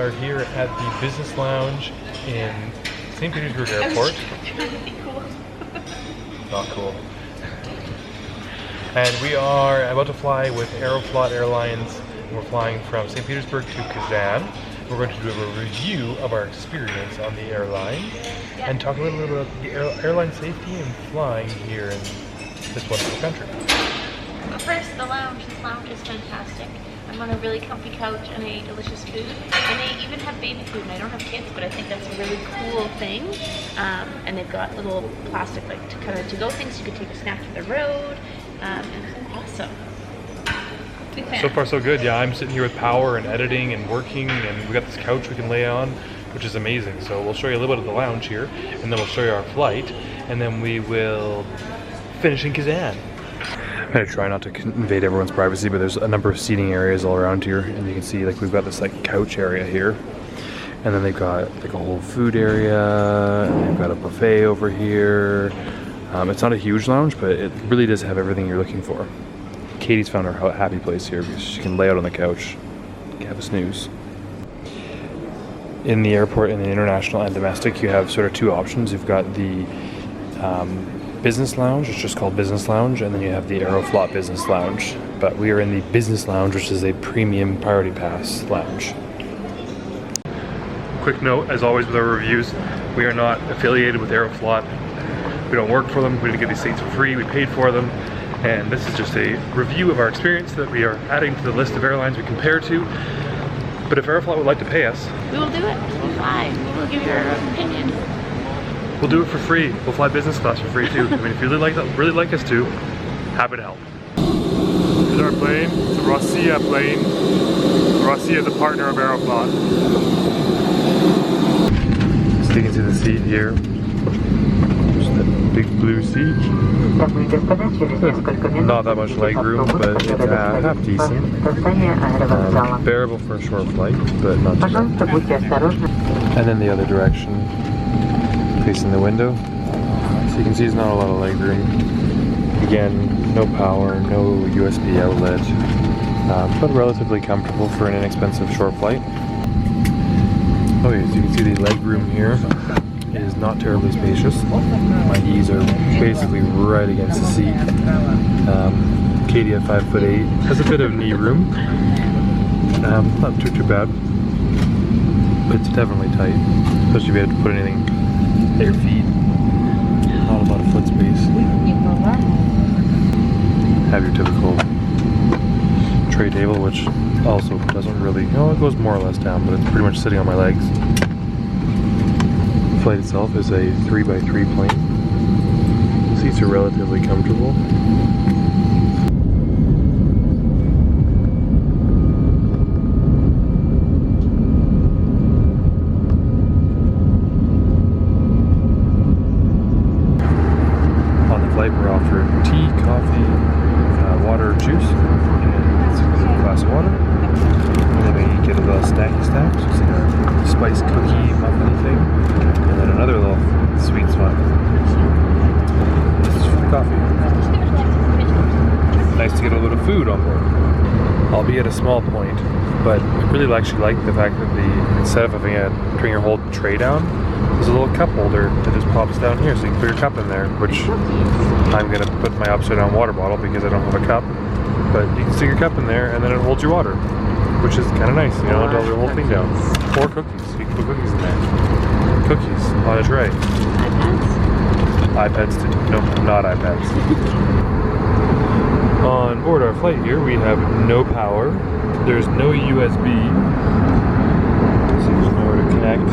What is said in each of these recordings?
are here at the business lounge in St. Petersburg Airport. Not cool. And we are about to fly with Aeroflot Airlines. We're flying from St. Petersburg to Kazan. We're going to do a review of our experience on the airline and talk a little bit about the airline safety and flying here in this wonderful country. But first, the lounge. This lounge is fantastic. I'm on a really comfy couch and I ate delicious food. And they even have baby food, and I don't have kids, but I think that's a really cool thing. And they've got little plastic, like, kind of to-go things. You could take a snack to the road. And it's awesome. So far so good. Yeah, I'm sitting here with power and editing and working, and we got this couch we can lay on, which is amazing. So we'll show you a little bit of the lounge here, and then we'll show you our flight, and then we will finish in Kazan. I'm gonna try not to invade everyone's privacy, but there's a number of seating areas all around here, and you can see like we've got this like couch area here, and then they've got like a whole food area, and they've got a buffet over here. It's not a huge lounge, but it really does have everything you're looking for. Katie's found her happy place here because she can lay out on the couch, have a snooze. In the airport, in the international and domestic, you have sort of two options. You've got the business lounge, it's just called business lounge, and then you have the Aeroflot business lounge. But we are in the business lounge, which is a premium priority pass lounge. Quick note, as always with our reviews, we are not affiliated with Aeroflot. We don't work for them, we didn't get these seats for free, we paid for them. And this is just a review of our experience that we are adding to the list of airlines we compare to. But if Aeroflot would like to pay us, we will do it. We'll fly. We'll give you our opinion. We'll do it for free. We'll fly business class for free too. I mean, if you really like us to, happy to help. Here's our plane. It's a Rossiya plane. Rossiya is a partner of Aeroflot. Sticking to the seat here. Big blue seat. Not that much leg room, but it's half decent. Bearable for a short flight, but not too bad. And then the other direction, facing the window. So you can see there's not a lot of leg room. Again, no power, no USB outlet, but relatively comfortable for an inexpensive short flight. Okay, so you can see the leg room here is not terribly spacious. My knees are basically right against the seat. Katie at 5'8" has a bit of knee room. Not too bad. But it's definitely tight, especially if you had to put anything at your feet. Not a lot of foot space. Have your typical tray table, which also doesn't really, it goes more or less down, but it's pretty much sitting on my legs. The flight itself is a 3x3 plane. The seats are relatively comfortable. On the flight we're offered tea, coffee, water, juice, and a glass of water. And then we get a little snacky stack, so it's like a spiced cookie muffin thing. And then another little sweet spot. This is for the coffee. Nice to get a little food on board. I'll be at a small point, but I really actually like the fact that instead of having your whole tray down, there's a little cup holder that just pops down here, so you can put your cup in there, which I'm gonna put my upside down water bottle because I don't have a cup. But you can stick your cup in there and then it holds your water, which is kind of nice. You don't have to hold the whole thing down. Or cookies. You can put cookies in there. Cookies on a tray. iPads too. No, not iPads. On board our flight here, we have no power. There's no USB. So there's nowhere to connect.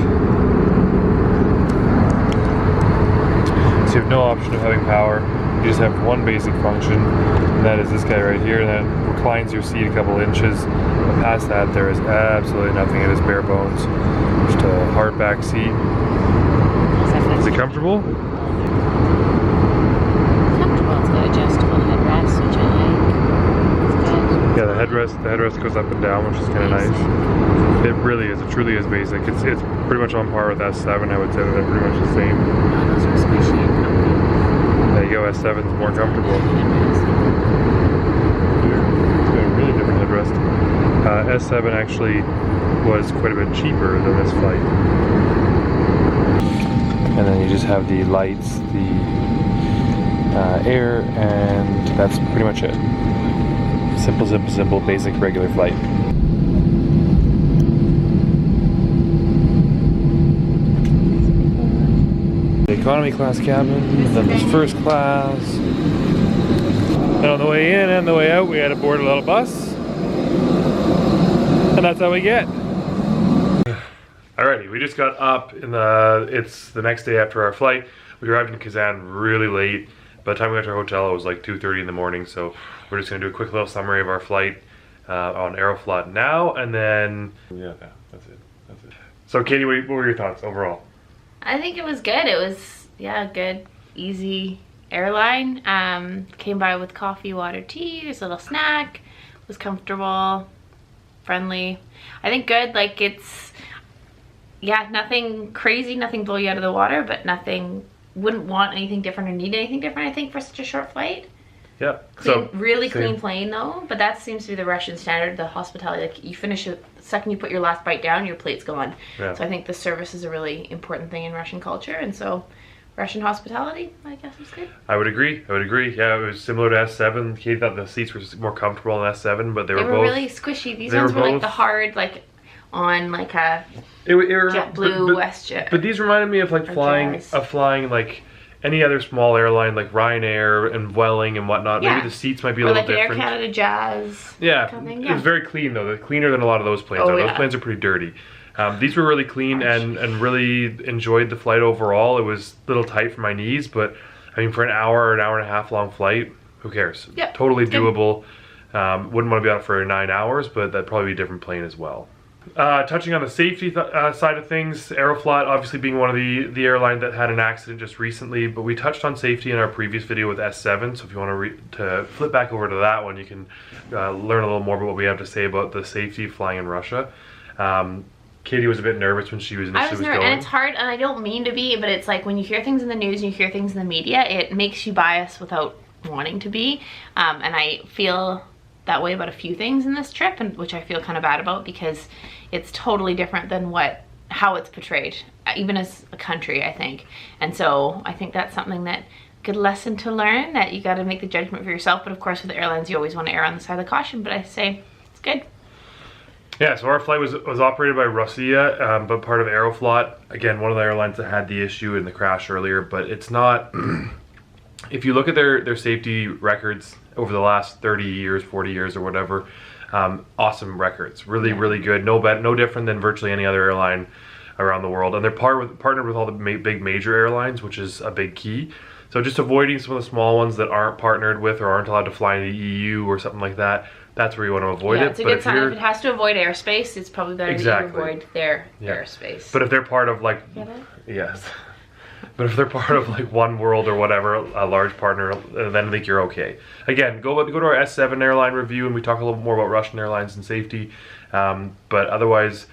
So you have no option of having power. You just have one basic function, and that is this guy right here that reclines your seat a couple inches. But past that, there is absolutely nothing. It is bare bones. Just a hard back seat. Is it comfortable? Comfortable. It's got adjustable headrest, which I like. It's good. Yeah, the headrest goes up and down, which is kind of nice. It really is. It truly is basic. It's pretty much on par with S7. I would say that they're pretty much the same. Oh, those are squishy and comfy. There you go. S7 is more comfortable. It's got a really different headrest. S7 actually was quite a bit cheaper than this flight. And then you just have the lights, the air, and that's pretty much it. Simple, simple, simple, basic, regular flight. The economy class cabin, and then there's first class. And on the way in and the way out, we had to board a little bus. And that's how we get. Alrighty, we just got up it's the next day after our flight. We arrived in Kazan really late. By the time we got to our hotel, it was like 2:30 in the morning. So we're just gonna do a quick little summary of our flight on Aeroflot now, and then, yeah, that's it. So Katie, what were your thoughts overall? I think it was good. It was, yeah, good, easy airline. Came by with coffee, water, tea, there's a little snack, was comfortable, friendly. I think good, like it's, yeah, nothing crazy, nothing blow you out of the water, but nothing, wouldn't want anything different or need anything different, I think, for such a short flight. Yeah. Clean, really clean plane though, but that seems to be the Russian standard, the hospitality. Like you finish it, the second you put your last bite down, your plate's gone. Yeah. So I think the service is a really important thing in Russian culture, and so Russian hospitality, I guess, is good. I would agree. Yeah, it was similar to S7. Katie thought the seats were more comfortable on S7, but they were both really squishy. These ones were like the hard, like on like a JetBlue, WestJet. But these reminded me of like flying like any other small airline, like Ryanair and Vueling and whatnot. Yeah. Maybe the seats might be a little different. Air Canada Jazz. Yeah, kind of thing. Yeah. It was very clean though. They're cleaner than a lot of those planes are. Yeah. Those planes are pretty dirty. These were really clean and really enjoyed the flight overall. It was a little tight for my knees, but I mean, for an hour and a half long flight, who cares? Yep. Totally doable. Wouldn't want to be out for 9 hours, but that'd probably be a different plane as well. Touching on the safety side of things, Aeroflot obviously being one of the airlines that had an accident just recently, but we touched on safety in our previous video with S7, so if you want to flip back over to that one, you can learn a little more about what we have to say about the safety flying in Russia. Katie was a bit nervous when she was initially going. And it's hard, and I don't mean to be, but it's like when you hear things in the news and you hear things in the media, it makes you biased without wanting to be, and I feel that way about a few things in this trip, and which I feel kind of bad about because it's totally different than how it's portrayed, even as a country, I think. And so I think that's something that good lesson to learn, that you got to make the judgment for yourself. But of course with the airlines you always want to err on the side of the caution, but I say it's good. Yeah, so our flight was operated by Rossiya, but part of Aeroflot. Again, one of the airlines that had the issue in the crash earlier, but it's not if you look at their safety records over the last 30 years, 40 years or whatever, awesome records. Really good. No different than virtually any other airline around the world. And they're partnered with all the big major airlines, which is a big key. So just avoiding some of the small ones that aren't partnered with or aren't allowed to fly in the EU or something like that, that's where you want to avoid it. It's a good sign. If it has to avoid airspace, it's probably better to avoid their airspace. But if they're part of like, yes. But if they're part of like One World or whatever, a large partner, then I think you're okay. Again, go to our S7 airline review and we talk a little more about Russian airlines and safety. But otherwise,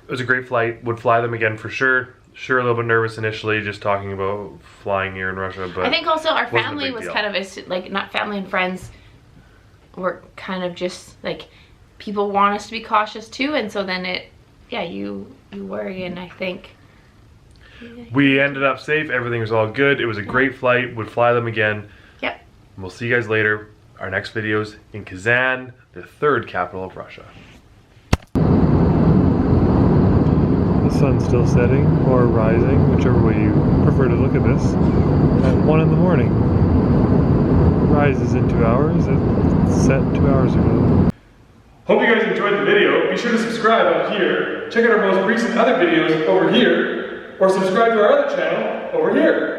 it was a great flight. Would fly them again for sure. Sure, a little bit nervous initially, just talking about flying here in Russia. But I think also our family was kind of like, not family and friends, were kind of just like, people want us to be cautious too, and so then you worry, and I think we ended up safe. Everything was all good. It was a great flight. Would fly them again. Yep. And we'll see you guys later. Our next video's in Kazan, the third capital of Russia. The sun's still setting or rising, whichever way you prefer to look at this, at 1 in the morning. Rises in 2 hours. It's set 2 hours ago. Hope you guys enjoyed the video. Be sure to subscribe up here. Check out our most recent other videos over here, or subscribe to our other channel over here.